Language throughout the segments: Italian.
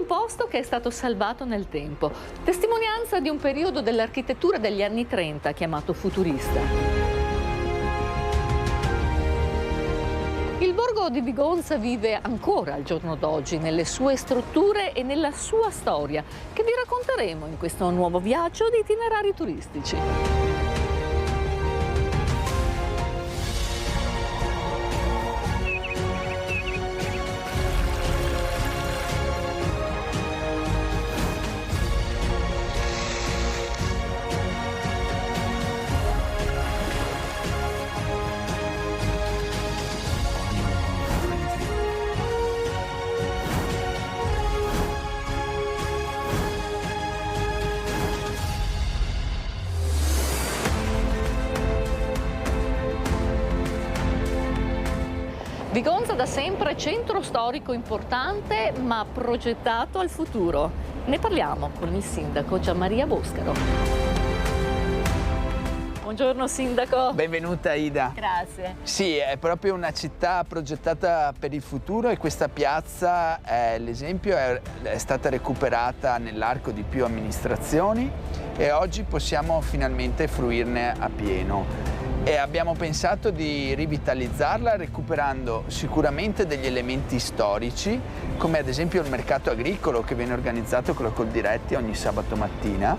un posto che è stato salvato nel tempo, testimonianza di un periodo dell'architettura degli anni 30 chiamato futurista. Il borgo di Vigonza vive ancora al giorno d'oggi nelle sue strutture e nella sua storia, che vi racconteremo in questo nuovo viaggio di itinerari turistici. Vigonza da sempre centro storico importante, ma progettato al futuro. Ne parliamo con il sindaco Gianmaria Boscaro. Buongiorno sindaco. Benvenuta Ida. Grazie. Sì, è proprio una città progettata per il futuro e questa piazza, l'esempio, è stata recuperata nell'arco di più amministrazioni e oggi possiamo finalmente fruirne a pieno. E abbiamo pensato di rivitalizzarla recuperando sicuramente degli elementi storici, come ad esempio il mercato agricolo che viene organizzato con la Coldiretti ogni sabato mattina,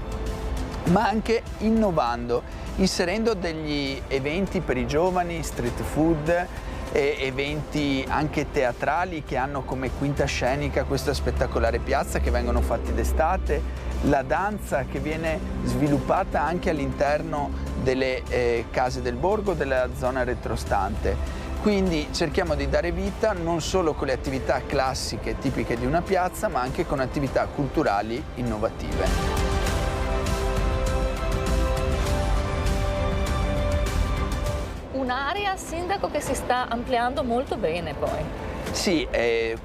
ma anche innovando, inserendo degli eventi per i giovani, street food, e eventi anche teatrali che hanno come quinta scenica questa spettacolare piazza, che vengono fatti d'estate, la danza che viene sviluppata anche all'interno delle case del borgo, della zona retrostante. Quindi cerchiamo di dare vita non solo con le attività classiche tipiche di una piazza, ma anche con attività culturali innovative. Un'area, sindaco, che si sta ampliando molto bene poi. Sì,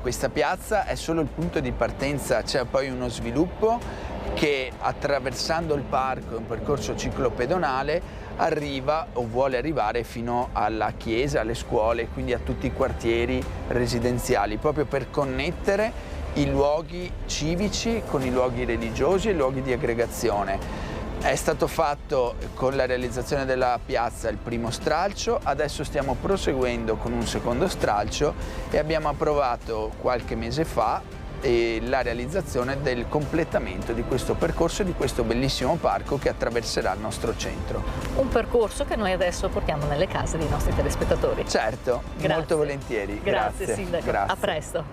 questa piazza è solo il punto di partenza, c'è poi uno sviluppo che attraversando il parco, un percorso ciclopedonale, arriva o vuole arrivare fino alla chiesa, alle scuole, quindi a tutti i quartieri residenziali, proprio per connettere i luoghi civici con i luoghi religiosi e i luoghi di aggregazione. È stato fatto con la realizzazione della piazza il primo stralcio, adesso stiamo proseguendo con un secondo stralcio e abbiamo approvato qualche mese fa la realizzazione del completamento di questo percorso e di questo bellissimo parco che attraverserà il nostro centro. Un percorso che noi adesso portiamo nelle case dei nostri telespettatori. Certo, grazie. Molto volentieri. Grazie sindaco, Grazie. A presto.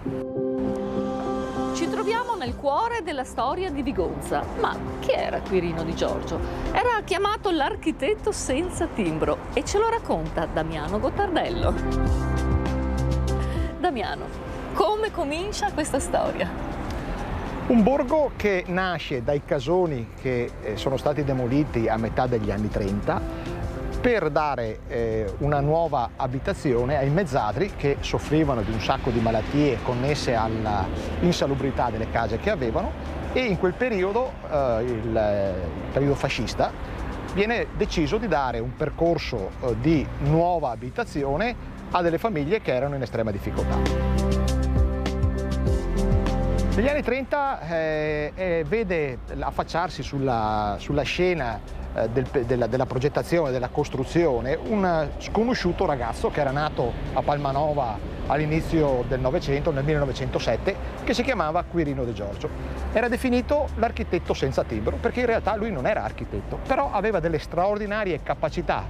Ci troviamo nel cuore della storia di Vigonza. Ma chi era Quirino Di Giorgio? Era chiamato l'architetto senza timbro e ce lo racconta Damiano Gottardello. Damiano, come comincia questa storia? Un borgo che nasce dai casoni che sono stati demoliti a metà degli anni 30 per dare una nuova abitazione ai mezzadri che soffrivano di un sacco di malattie connesse all'insalubrità delle case che avevano, e in quel periodo, il periodo fascista, viene deciso di dare un percorso di nuova abitazione a delle famiglie che erano in estrema difficoltà. Negli anni 30 vede affacciarsi sulla scena della progettazione, della costruzione, un sconosciuto ragazzo che era nato a Palmanova all'inizio del Novecento, nel 1907, che si chiamava Quirino De Giorgio. Era definito l'architetto senza timbro perché in realtà lui non era architetto, però aveva delle straordinarie capacità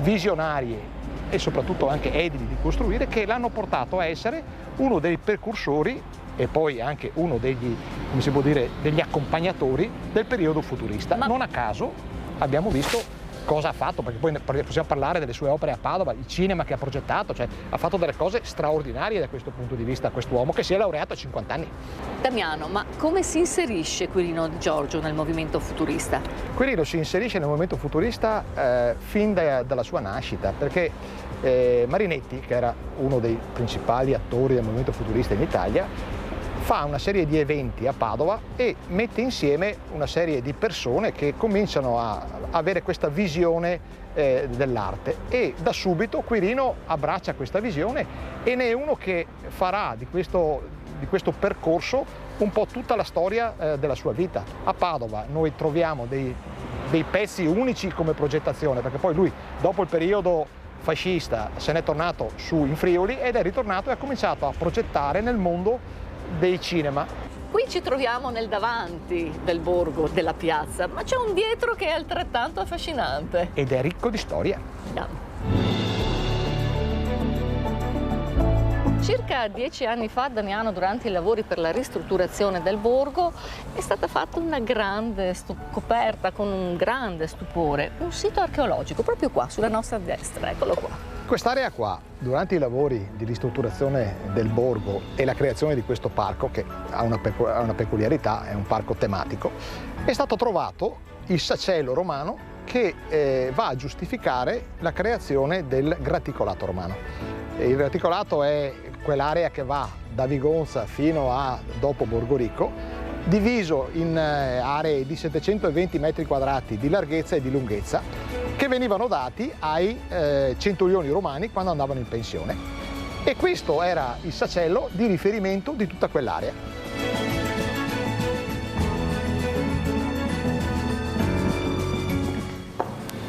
visionarie e soprattutto anche edili di costruire, che l'hanno portato a essere uno dei precursori e poi anche uno degli, come si può dire, degli accompagnatori del periodo futurista. Non a caso abbiamo visto cosa ha fatto, perché poi possiamo parlare delle sue opere a Padova, il cinema che ha progettato, cioè ha fatto delle cose straordinarie da questo punto di vista, quest'uomo che si è laureato a 50 anni. Damiano, ma come si inserisce Quirino Di Giorgio nel movimento futurista? Quirino si inserisce nel movimento futurista fin dalla sua nascita, perché Marinetti, che era uno dei principali attori del movimento futurista in Italia, fa una serie di eventi a Padova e mette insieme una serie di persone che cominciano a avere questa visione dell'arte, e da subito Quirino abbraccia questa visione e ne è uno che farà di questo percorso un po' tutta la storia della sua vita. A Padova noi troviamo dei pezzi unici come progettazione, perché poi lui dopo il periodo fascista se n'è tornato su in Friuli ed è ritornato e ha cominciato a progettare nel mondo dei cinema. Qui ci troviamo nel davanti del borgo, della piazza, ma c'è un dietro che è altrettanto affascinante. Ed è ricco di storia. Andiamo. Circa 10 anni fa, Damiano, durante i lavori per la ristrutturazione del borgo, è stata fatta una grande scoperta con un grande stupore, un sito archeologico proprio qua, sulla nostra destra, eccolo qua. Quest'area qua, durante i lavori di ristrutturazione del borgo e la creazione di questo parco, che ha una peculiarità, è un parco tematico, è stato trovato il sacello romano che va a giustificare la creazione del graticolato romano. Il graticolato è quell'area che va da Vigonza fino a dopo Borgorico, diviso in aree di 720 metri quadrati di larghezza e di lunghezza, che venivano dati ai centurioni romani quando andavano in pensione. E questo era il sacello di riferimento di tutta quell'area.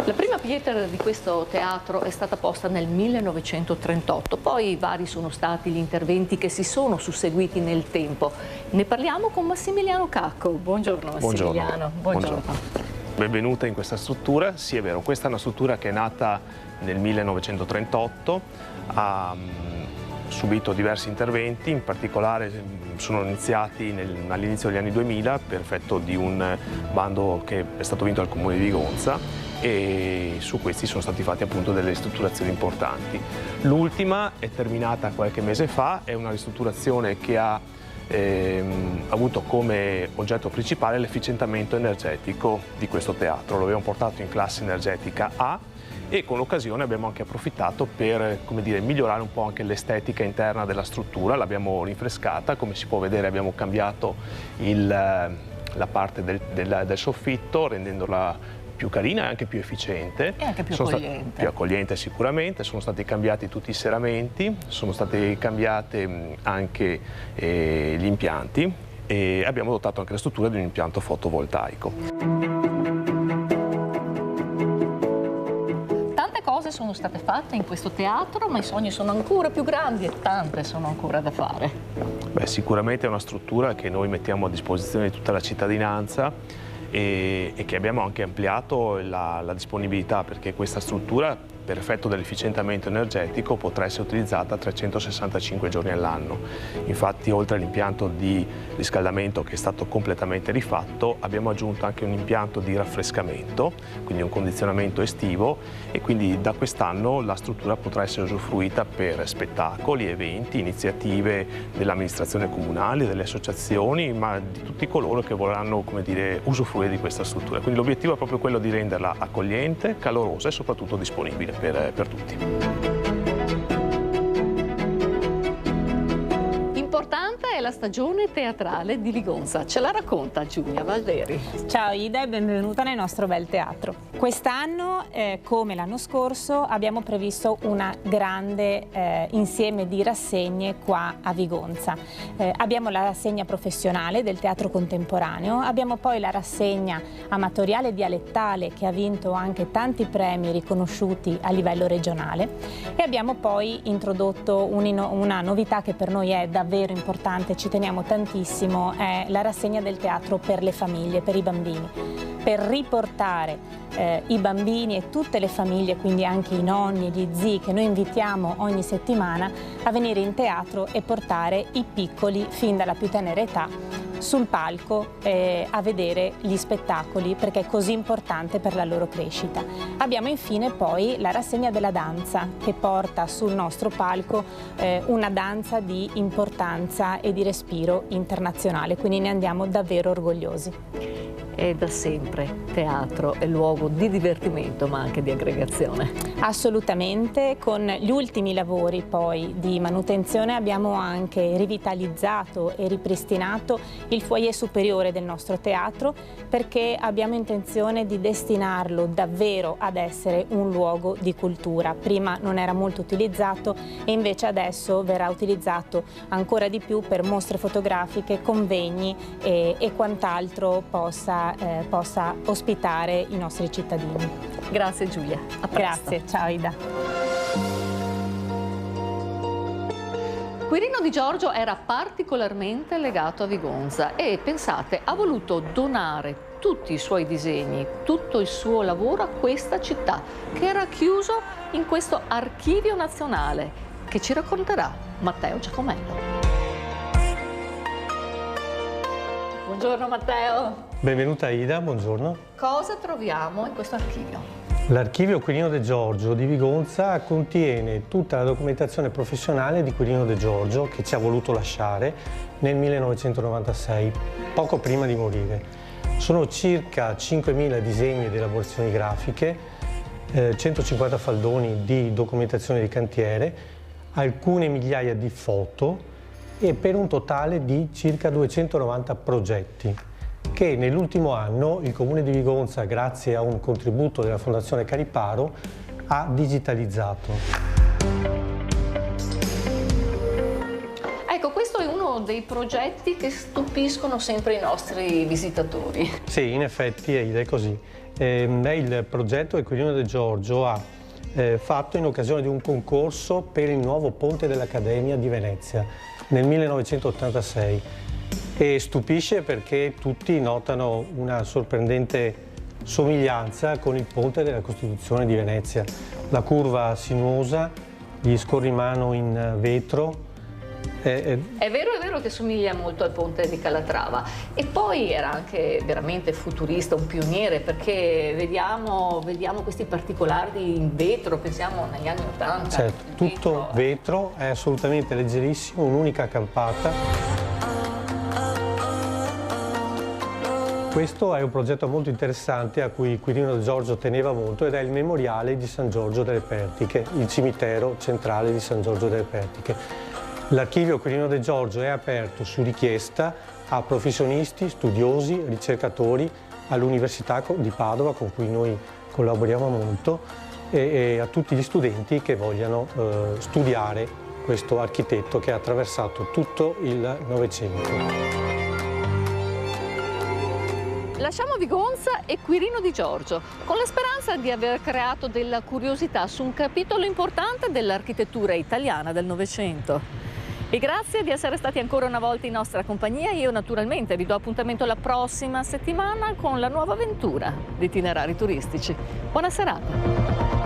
La prima pietra di questo teatro è stata posta nel 1938, poi vari sono stati gli interventi che si sono susseguiti nel tempo. Ne parliamo con Massimiliano Cacco. Buongiorno Massimiliano. Buongiorno. Benvenuta in questa struttura. Sì, è vero, questa è una struttura che è nata nel 1938, ha subito diversi interventi, in particolare sono iniziati all'inizio degli anni 2000 per effetto di un bando che è stato vinto dal Comune di Vigonza, e su questi sono stati fatti appunto delle ristrutturazioni importanti. L'ultima è terminata qualche mese fa, è una ristrutturazione che ha avuto come oggetto principale l'efficientamento energetico di questo teatro. Lo abbiamo portato in classe energetica A e con l'occasione abbiamo anche approfittato per, come dire, migliorare un po' anche l'estetica interna della struttura. L'abbiamo rinfrescata, come si può vedere abbiamo cambiato la parte del soffitto, rendendola più carina e anche più efficiente. E anche più accogliente. Più accogliente sicuramente, sono stati cambiati tutti i serramenti, sono stati cambiati anche gli impianti e abbiamo dotato anche la struttura di un impianto fotovoltaico. Tante cose sono state fatte in questo teatro, ma i sogni sono ancora più grandi e tante sono ancora da fare. Beh, sicuramente è una struttura che noi mettiamo a disposizione di tutta la cittadinanza e che abbiamo anche ampliato la disponibilità, perché questa struttura per effetto dell'efficientamento energetico potrà essere utilizzata 365 giorni all'anno. Infatti, oltre all'impianto di riscaldamento che è stato completamente rifatto, abbiamo aggiunto anche un impianto di raffrescamento, quindi un condizionamento estivo, e quindi da quest'anno la struttura potrà essere usufruita per spettacoli, eventi, iniziative dell'amministrazione comunale, delle associazioni, ma di tutti coloro che vorranno, come dire, usufruire di questa struttura. Quindi l'obiettivo è proprio quello di renderla accogliente, calorosa e soprattutto disponibile per tutti. Importante è la stagione teatrale di Vigonza. Ce la racconta Giulia Valderi. Ciao Ida e benvenuta nel nostro bel teatro. Quest'anno, come l'anno scorso, abbiamo previsto una grande insieme di rassegne qua a Vigonza. Abbiamo la rassegna professionale del teatro contemporaneo, abbiamo poi la rassegna amatoriale dialettale che ha vinto anche tanti premi riconosciuti a livello regionale, e abbiamo poi introdotto una novità che per noi è davvero importante, ci teniamo tantissimo, è la rassegna del teatro per le famiglie, per i bambini, per riportare i bambini e tutte le famiglie, quindi anche i nonni e gli zii, che noi invitiamo ogni settimana a venire in teatro e portare i piccoli fin dalla più tenera età sul palco a vedere gli spettacoli, perché è così importante per la loro crescita. Abbiamo infine poi la rassegna della danza, che porta sul nostro palco una danza di importanza e di respiro internazionale, quindi ne andiamo davvero orgogliosi. è da sempre teatro è luogo di divertimento ma anche di aggregazione. Assolutamente, con gli ultimi lavori poi di manutenzione abbiamo anche rivitalizzato e ripristinato il foyer superiore del nostro teatro, perché abbiamo intenzione di destinarlo davvero ad essere un luogo di cultura. Prima non era molto utilizzato e invece adesso verrà utilizzato ancora di più per mostre fotografiche, convegni e quant'altro possa ospitare i nostri cittadini. Grazie Giulia, a presto. Grazie, ciao Ida. Quirino Di Giorgio era particolarmente legato a Vigonza e, pensate, ha voluto donare tutti i suoi disegni, tutto il suo lavoro a questa città, che era chiuso in questo archivio nazionale, che ci racconterà Matteo Giacomello. Buongiorno Matteo. Benvenuta Ida, buongiorno. Cosa troviamo in questo archivio? L'archivio Quirino De Giorgio di Vigonza contiene tutta la documentazione professionale di Quirino De Giorgio che ci ha voluto lasciare nel 1996, poco prima di morire. Sono circa 5.000 disegni ed elaborazioni grafiche, 150 faldoni di documentazione di cantiere, alcune migliaia di foto e per un totale di circa 290 progetti che nell'ultimo anno il Comune di Vigonza, grazie a un contributo della Fondazione Cariparo, ha digitalizzato. Ecco, questo è uno dei progetti che stupiscono sempre i nostri visitatori. Sì, in effetti è così. Il progetto che Quirino De Giorgio ha fatto in occasione di un concorso per il nuovo ponte dell'Accademia di Venezia nel 1986. E stupisce perché tutti notano una sorprendente somiglianza con il ponte della Costituzione di Venezia. La curva sinuosa, gli scorrimano in vetro. È vero che somiglia molto al ponte di Calatrava e poi era anche veramente futurista, un pioniere, perché vediamo questi particolari in vetro, pensiamo negli anni 80. Certo, tutto vetro, è assolutamente leggerissimo, un'unica campata. Questo è un progetto molto interessante a cui Quirino De Giorgio teneva molto ed è il memoriale di San Giorgio delle Pertiche, il cimitero centrale di San Giorgio delle Pertiche. L'archivio Quirino De Giorgio è aperto su richiesta a professionisti, studiosi, ricercatori all'Università di Padova, con cui noi collaboriamo molto, e a tutti gli studenti che vogliano studiare questo architetto che ha attraversato tutto il Novecento. Lasciamo Vigonza e Quirino Di Giorgio, con la speranza di aver creato della curiosità su un capitolo importante dell'architettura italiana del Novecento. E grazie di essere stati ancora una volta in nostra compagnia. Io naturalmente vi do appuntamento la prossima settimana con la nuova avventura di Itinerari Turistici. Buona serata!